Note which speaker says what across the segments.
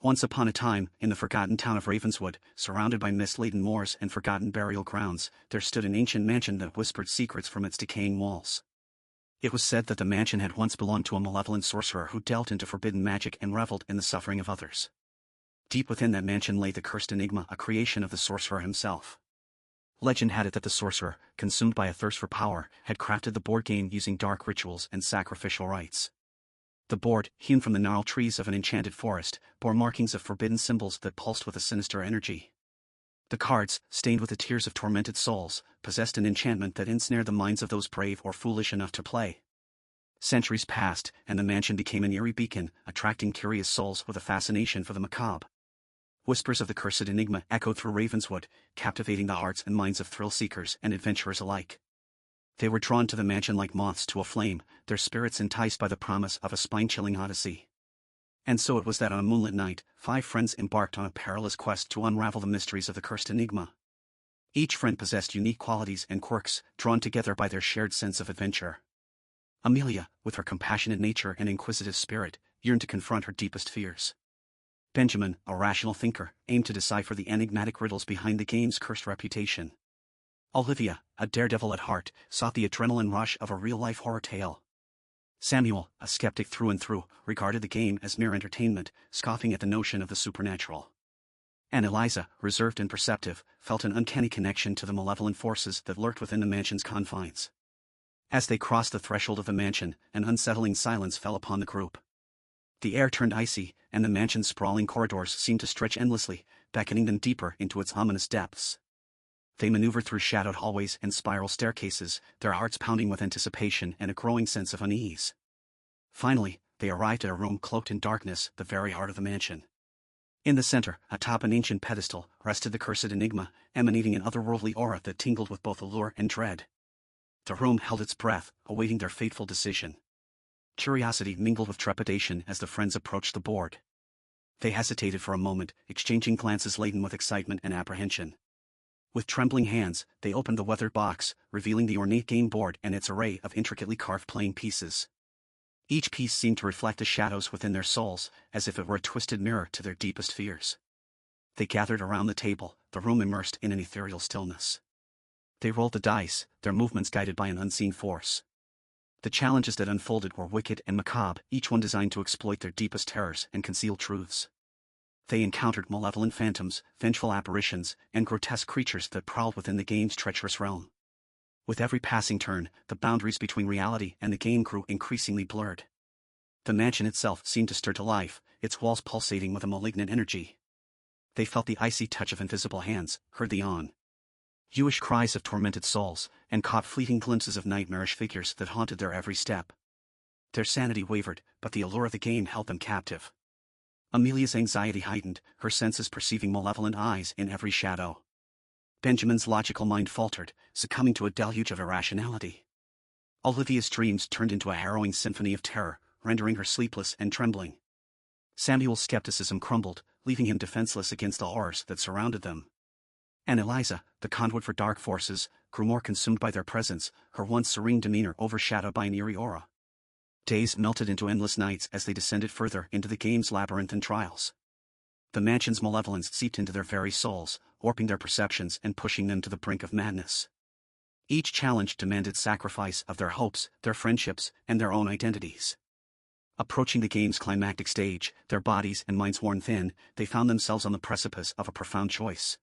Speaker 1: Once upon a time, in the forgotten town of Ravenswood, surrounded by mist-laden moors and forgotten burial grounds, there stood an ancient mansion that whispered secrets from its decaying walls. It was said that the mansion had once belonged to a malevolent sorcerer who dealt into forbidden magic and reveled in the suffering of others. Deep within that mansion lay the cursed enigma, a creation of the sorcerer himself. Legend had it that the sorcerer, consumed by a thirst for power, had crafted the board game using dark rituals and sacrificial rites. The board, hewn from the gnarled trees of an enchanted forest, bore markings of forbidden symbols that pulsed with a sinister energy. The cards, stained with the tears of tormented souls, possessed an enchantment that ensnared the minds of those brave or foolish enough to play. Centuries passed, and the mansion became an eerie beacon, attracting curious souls with a fascination for the macabre. Whispers of the cursed enigma echoed through Ravenswood, captivating the hearts and minds of thrill-seekers and adventurers alike. They were drawn to the mansion like moths to a flame, their spirits enticed by the promise of a spine-chilling odyssey. And so it was that on a moonlit night, 5 friends embarked on a perilous quest to unravel the mysteries of the cursed enigma. Each friend possessed unique qualities and quirks, drawn together by their shared sense of adventure. Amelia, with her compassionate nature and inquisitive spirit, yearned to confront her deepest fears. Benjamin, a rational thinker, aimed to decipher the enigmatic riddles behind the game's cursed reputation. Olivia, a daredevil at heart, sought the adrenaline rush of a real-life horror tale. Samuel, a skeptic through and through, regarded the game as mere entertainment, scoffing at the notion of the supernatural. And Eliza, reserved and perceptive, felt an uncanny connection to the malevolent forces that lurked within the mansion's confines. As they crossed the threshold of the mansion, an unsettling silence fell upon the group. The air turned icy, and the mansion's sprawling corridors seemed to stretch endlessly, beckoning them deeper into its ominous depths. They maneuvered through shadowed hallways and spiral staircases, their hearts pounding with anticipation and a growing sense of unease. Finally, they arrived at a room cloaked in darkness, the very heart of the mansion. In the center, atop an ancient pedestal, rested the cursed enigma, emanating an otherworldly aura that tingled with both allure and dread. The room held its breath, awaiting their fateful decision. Curiosity mingled with trepidation as the friends approached the board. They hesitated for a moment, exchanging glances laden with excitement and apprehension. With trembling hands, they opened the weathered box, revealing the ornate game board and its array of intricately carved playing pieces. Each piece seemed to reflect the shadows within their souls, as if it were a twisted mirror to their deepest fears. They gathered around the table, the room immersed in an ethereal stillness. They rolled the dice, their movements guided by an unseen force. The challenges that unfolded were wicked and macabre, each one designed to exploit their deepest terrors and conceal truths. They encountered malevolent phantoms, vengeful apparitions, and grotesque creatures that prowled within the game's treacherous realm. With every passing turn, the boundaries between reality and the game grew increasingly blurred. The mansion itself seemed to stir to life, its walls pulsating with a malignant energy. They felt the icy touch of invisible hands, heard the Jewish cries of tormented souls, and caught fleeting glimpses of nightmarish figures that haunted their every step. Their sanity wavered, but the allure of the game held them captive. Amelia's anxiety heightened, her senses perceiving malevolent eyes in every shadow. Benjamin's logical mind faltered, succumbing to a deluge of irrationality. Olivia's dreams turned into a harrowing symphony of terror, rendering her sleepless and trembling. Samuel's skepticism crumbled, leaving him defenseless against the horrors that surrounded them. And Eliza, the conduit for dark forces, grew more consumed by their presence, her once serene demeanor overshadowed by an eerie aura. Days melted into endless nights as they descended further into the game's labyrinthine trials. The mansion's malevolence seeped into their very souls, warping their perceptions and pushing them to the brink of madness. Each challenge demanded sacrifice of their hopes, their friendships, and their own identities. Approaching the game's climactic stage, their bodies and minds worn thin, they found themselves on the precipice of a profound choice.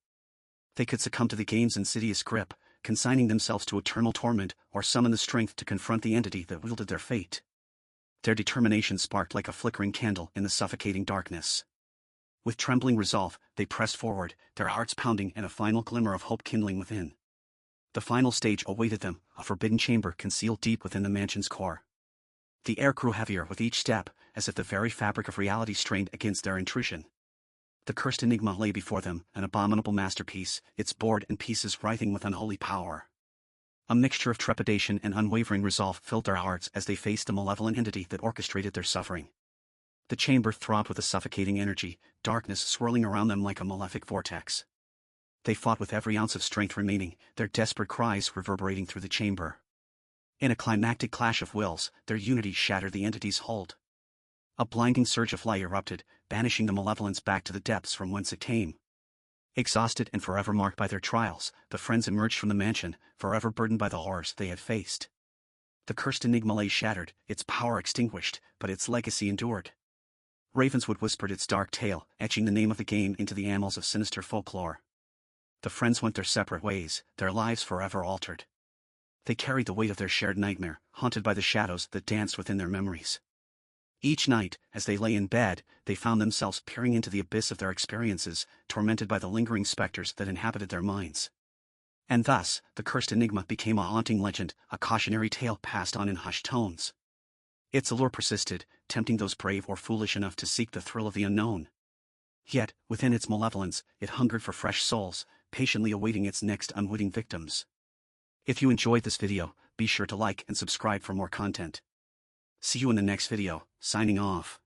Speaker 1: They could succumb to the game's insidious grip, consigning themselves to eternal torment, or summon the strength to confront the entity that wielded their fate. Their determination sparked like a flickering candle in the suffocating darkness. With trembling resolve, they pressed forward, their hearts pounding and a final glimmer of hope kindling within. The final stage awaited them, a forbidden chamber concealed deep within the mansion's core. The air grew heavier with each step, as if the very fabric of reality strained against their intrusion. The cursed enigma lay before them, an abominable masterpiece, its board and pieces writhing with unholy power. A mixture of trepidation and unwavering resolve filled their hearts as they faced the malevolent entity that orchestrated their suffering. The chamber throbbed with a suffocating energy, darkness swirling around them like a malefic vortex. They fought with every ounce of strength remaining, their desperate cries reverberating through the chamber. In a climactic clash of wills, their unity shattered the entity's hold. A blinding surge of light erupted, banishing the malevolence back to the depths from whence it came. Exhausted and forever marked by their trials, the friends emerged from the mansion, forever burdened by the horrors they had faced. The cursed enigma lay shattered, its power extinguished, but its legacy endured. Ravenswood whispered its dark tale, etching the name of the game into the annals of sinister folklore. The friends went their separate ways, their lives forever altered. They carried the weight of their shared nightmare, haunted by the shadows that danced within their memories. Each night, as they lay in bed, they found themselves peering into the abyss of their experiences, tormented by the lingering specters that inhabited their minds. And thus, the cursed enigma became a haunting legend, a cautionary tale passed on in hushed tones. Its allure persisted, tempting those brave or foolish enough to seek the thrill of the unknown. Yet, within its malevolence, it hungered for fresh souls, patiently awaiting its next unwitting victims. If you enjoyed this video, be sure to like and subscribe for more content. See you in the next video, signing off.